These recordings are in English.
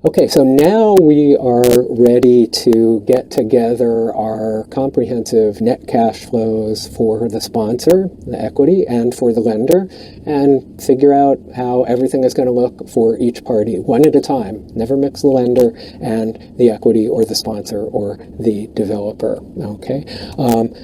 Okay, so now we are ready to get together our comprehensive net cash flows for the sponsor, the equity, and for the lender, and figure out how everything is going to look for each party, one at a time. Never mix the lender and the equity or the sponsor or the developer. Okay,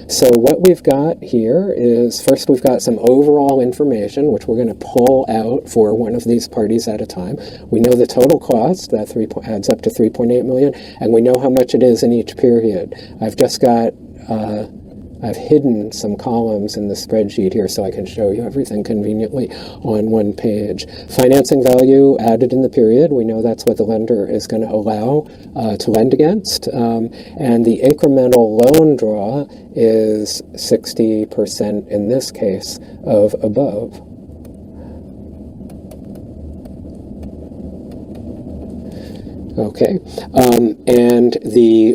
so what we've got here is, first we've got some overall information, which we're going to pull out for one of these parties at a time. We know the total cost, that adds up to 3.8 million, and we know how much it is in each period. I've just got, I've hidden some columns in the spreadsheet here so I can show you everything conveniently on one page. Financing value added in the period, we know that's what the lender is going to allow to lend against, and the incremental loan draw is 60% in this case of above. Okay, and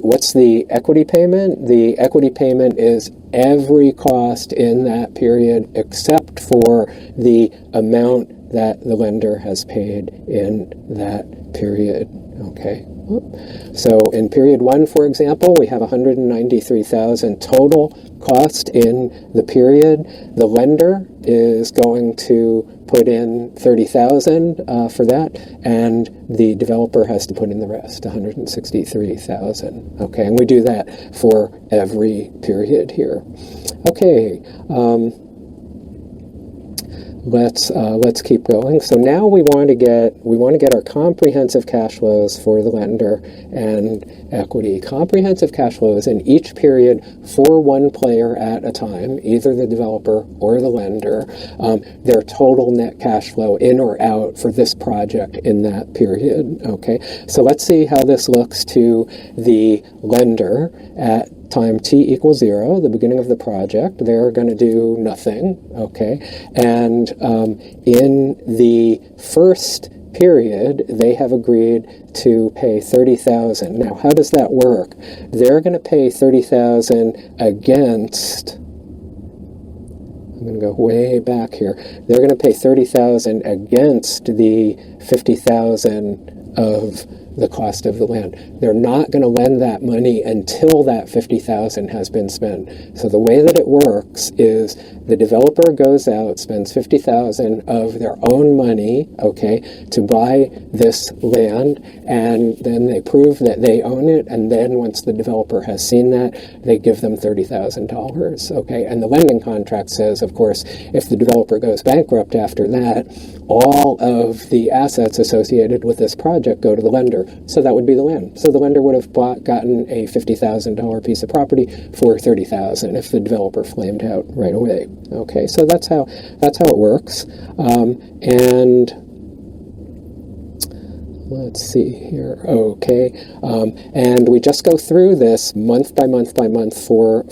what's the equity payment? The equity payment is every cost in that period except for the amount that the lender has paid in that period. Okay, so in period 1, for example, we have $193,000 total cost in the period. The lender is going to put in $30,000 for that, and the developer has to put in the rest, $163,000. Okay, and we do that for every period here. Okay. Let's keep going. So now we want to get our comprehensive cash flows for the lender and equity. Comprehensive cash flows in each period for one player at a time, either the developer or the lender, their total net cash flow in or out for this project in that period. Okay, so let's see how this looks to the lender at time t equals 0, the beginning of the project. They're going to do nothing, okay? And in the first period, they have agreed to pay $30,000. Now, how does that work? They're going to pay $30,000 against, I'm going to go way back here. They're going to pay $30,000 against the $50,000 of the cost of the land. They're not going to lend that money until that $50,000 has been spent. So the way that it works is the developer goes out, spends $50,000 of their own money, okay, to buy this land, and then they prove that they own it, and then once the developer has seen that, they give them $30,000, okay? And the lending contract says, of course, if the developer goes bankrupt after that, all of the assets associated with this project go to the lender. So that would be the land. So the lender would have gotten a $50,000 piece of property for $30,000 if the developer flamed out right away. Okay, so that's how it works. And let's see here. Okay, and we just go through this month by month by month for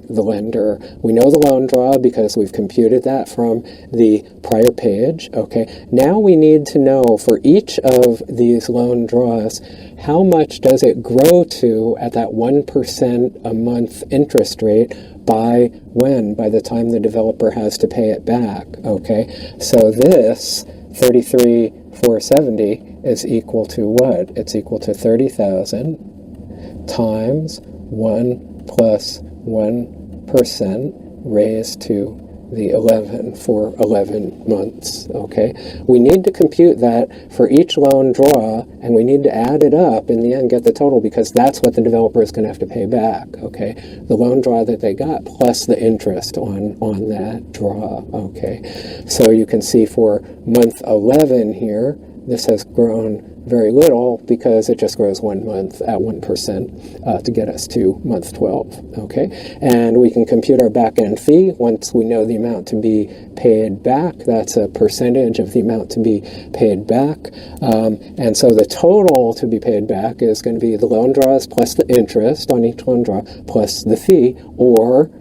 the lender. We know the loan draw because we've computed that from the prior page. Okay, now we need to know for each of these loan draws, how much does it grow to at that 1% a month interest rate by when? By the time the developer has to pay it back. Okay, so this 33,470 is equal to what? It's equal to 30,000 times 1 plus 1% raised to the 11 for 11 months, okay? We need to compute that for each loan draw, and we need to add it up in the end, get the total, because that's what the developer is going to have to pay back, okay? The loan draw that they got plus the interest on that draw, okay? So you can see for month 11 here, this has grown very little because it just grows 1 month at 1% to get us to month 12, okay? And we can compute our back-end fee once we know the amount to be paid back. That's a percentage of the amount to be paid back. And so the total to be paid back is going to be the loan draws plus the interest on each loan draw plus the fee, or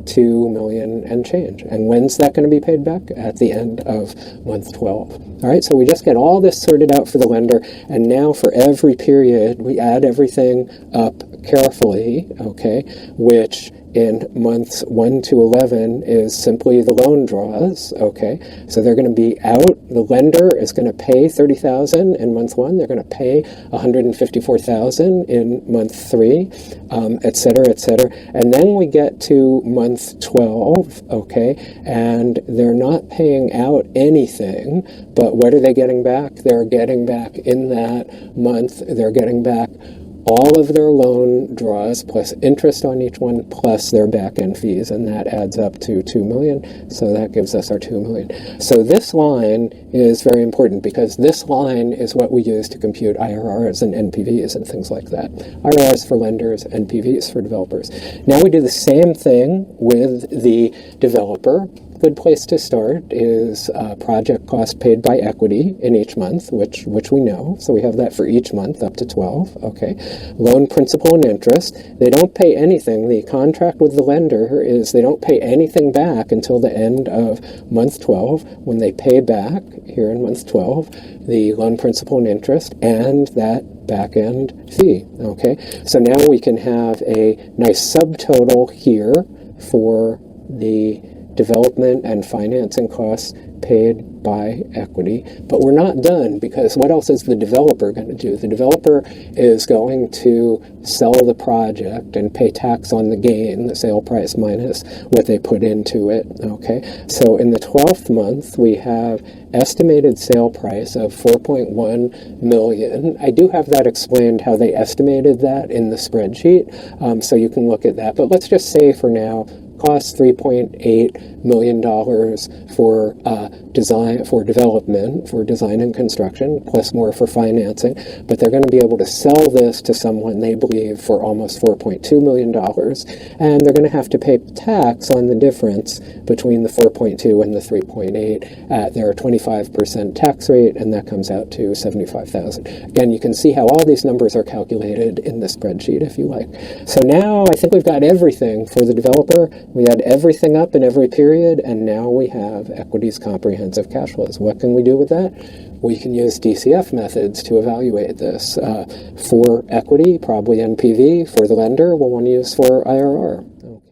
$2 million and change. And when's that going to be paid back? At the end of month 12. All right, so we just get all this sorted out for the lender, and now for every period, we add everything up carefully, okay, which in months 1 to 11 is simply the loan draws, okay? So they're going to be out. The lender is going to pay $30,000 in month 1. They're going to pay $154,000 in month 3, et cetera, et cetera. And then we get to month 12, okay? And they're not paying out anything, but what are they getting back? They're getting back in that month, they're getting back all of their loan draws plus interest on each one plus their back-end fees, and that adds up to $2 million. So that gives us our $2 million. So this line is very important because this line is what we use to compute IRRs and NPVs and things like that. IRRs for lenders, NPVs for developers. Now we do the same thing with the developer. Good place to start is project cost paid by equity in each month, which we know. So we have that for each month up to 12. Okay. Loan principal and interest. They don't pay anything. The contract with the lender is they don't pay anything back until the end of month 12 when they pay back here in month 12 the loan principal and interest and that back-end fee. Okay. So now we can have a nice subtotal here for the development and financing costs paid by equity. But we're not done because what else is the developer going to do? The developer is going to sell the project and pay tax on the gain, the sale price minus what they put into it. Okay, so in the 12th month we have estimated sale price of $4.1 million. I do have that explained how they estimated that in the spreadsheet, so you can look at that. But let's just say for now costs $3.8 million for design, for development, for design and construction, plus more for financing. But they're going to be able to sell this to someone they believe for almost $4.2 million, and they're going to have to pay tax on the difference between the 4.2 and the 3.8 at their 25% tax rate, and that comes out to $75,000. Again, you can see how all these numbers are calculated in the spreadsheet if you like. So now I think we've got everything for the developer. We had everything up in every period, and now we have equity's comprehensive cash flows. What can we do with that? We can use DCF methods to evaluate this. For equity, probably NPV. For the lender, we'll want to use for IRR. Okay.